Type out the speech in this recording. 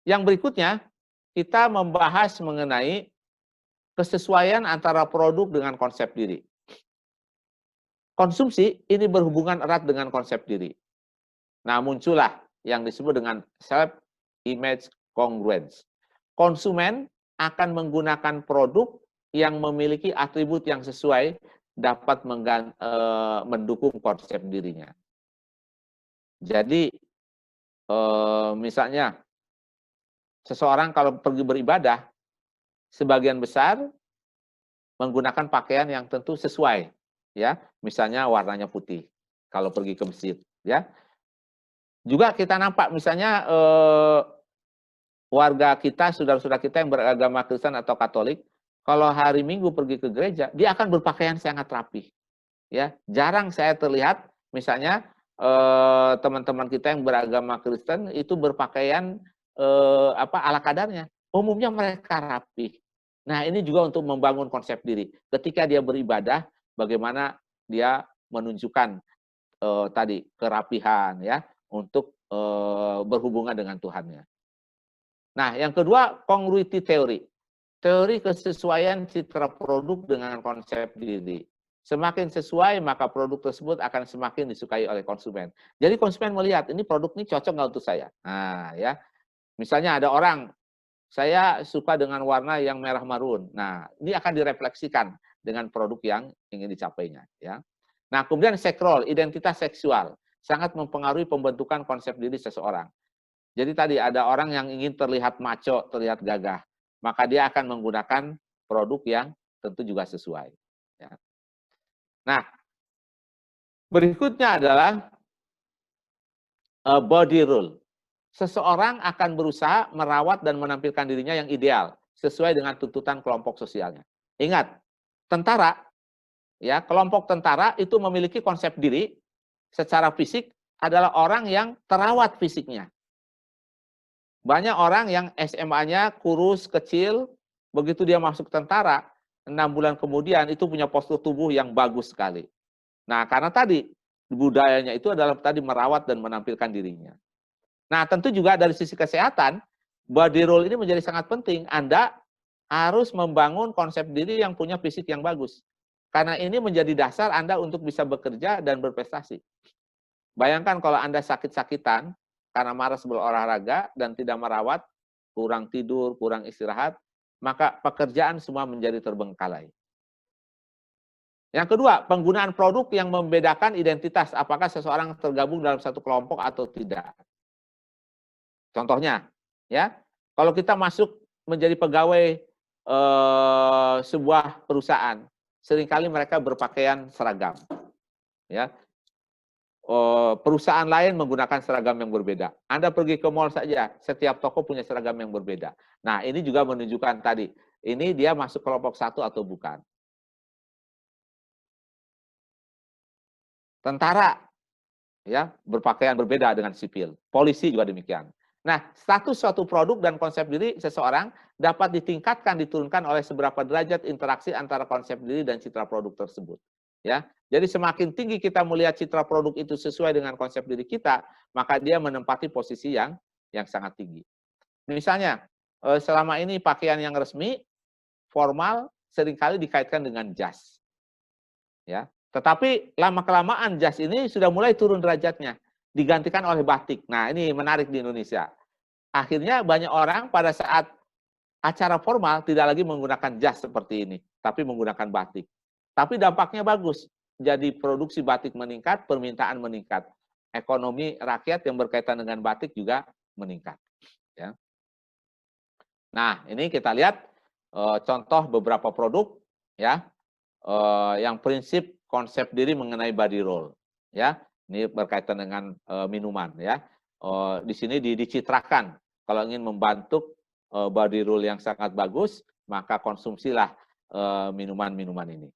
Yang berikutnya, kita membahas mengenai kesesuaian antara produk dengan konsep diri. Konsumsi ini berhubungan erat dengan konsep diri. Nah, muncullah yang disebut dengan self-image congruence. Konsumen akan menggunakan produk yang memiliki atribut yang sesuai dapat mendukung konsep dirinya. Jadi, misalnya, seseorang kalau pergi beribadah, sebagian besar menggunakan pakaian yang tentu sesuai, ya, misalnya warnanya putih kalau pergi ke masjid, ya. Juga kita nampak misalnya warga kita, saudara-saudara kita yang beragama Kristen atau Katolik, kalau hari Minggu pergi ke gereja, dia akan berpakaian sangat rapi, ya. Jarang saya terlihat misalnya teman-teman kita yang beragama Kristen itu berpakaian ala kadarnya. Umumnya mereka rapi. Nah, ini juga untuk membangun konsep diri. Ketika dia beribadah, bagaimana dia menunjukkan tadi kerapihan, ya, untuk berhubungan dengan Tuhannya. Nah, yang kedua, congruity theory. Teori kesesuaian citra produk dengan konsep diri. Semakin sesuai, maka produk tersebut akan semakin disukai oleh konsumen. Jadi konsumen melihat, ini produk ini cocok nggak untuk saya? Nah, ya. Misalnya ada orang, saya suka dengan warna yang merah marun. Nah, ini akan direfleksikan dengan produk yang ingin dicapainya, ya. Nah, kemudian sex role, identitas seksual, sangat mempengaruhi pembentukan konsep diri seseorang. Jadi tadi ada orang yang ingin terlihat maco, terlihat gagah, maka dia akan menggunakan produk yang tentu juga sesuai. Ya. Nah, berikutnya adalah body rule. Seseorang akan berusaha merawat dan menampilkan dirinya yang ideal, sesuai dengan tuntutan kelompok sosialnya. Ingat, tentara, ya, kelompok tentara itu memiliki konsep diri secara fisik adalah orang yang terawat fisiknya. Banyak orang yang SMA-nya kurus, kecil, begitu dia masuk tentara, 6 bulan kemudian itu punya postur tubuh yang bagus sekali. Nah, karena tadi budayanya itu adalah tadi merawat dan menampilkan dirinya. Nah, tentu juga dari sisi kesehatan, body role ini menjadi sangat penting. Anda harus membangun konsep diri yang punya fisik yang bagus. Karena ini menjadi dasar Anda untuk bisa bekerja dan berprestasi. Bayangkan kalau Anda sakit-sakitan, karena malas berolahraga dan tidak merawat, kurang tidur, kurang istirahat, maka pekerjaan semua menjadi terbengkalai. Yang kedua, penggunaan produk yang membedakan identitas, apakah seseorang tergabung dalam satu kelompok atau tidak. Contohnya, ya, kalau kita masuk menjadi pegawai sebuah perusahaan, seringkali mereka berpakaian seragam, ya. Perusahaan lain menggunakan seragam yang berbeda. Anda pergi ke mall saja, setiap toko punya seragam yang berbeda. Nah, ini juga menunjukkan tadi, ini dia masuk kelompok satu atau bukan. Tentara, ya, berpakaian berbeda dengan sipil. Polisi juga demikian. Nah, status suatu produk dan konsep diri seseorang dapat ditingkatkan, diturunkan oleh seberapa derajat interaksi antara konsep diri dan citra produk tersebut. Ya, jadi semakin tinggi kita melihat citra produk itu sesuai dengan konsep diri kita, maka dia menempati posisi yang sangat tinggi. Misalnya, selama ini pakaian yang resmi, formal, seringkali dikaitkan dengan jas. Ya, tetapi lama-kelamaan jas ini sudah mulai turun derajatnya, digantikan oleh batik. Nah, ini menarik di Indonesia. Akhirnya banyak orang pada saat acara formal tidak lagi menggunakan jas seperti ini, tapi menggunakan batik. Tapi dampaknya bagus. Jadi produksi batik meningkat, permintaan meningkat. Ekonomi rakyat yang berkaitan dengan batik juga meningkat. Ya. Nah, ini kita lihat contoh beberapa produk, ya, yang prinsip konsep diri mengenai body role. Ya, ini berkaitan dengan minuman. Ya, di sini dicitrakan kalau ingin membantu body role yang sangat bagus, maka konsumsilah minuman-minuman ini.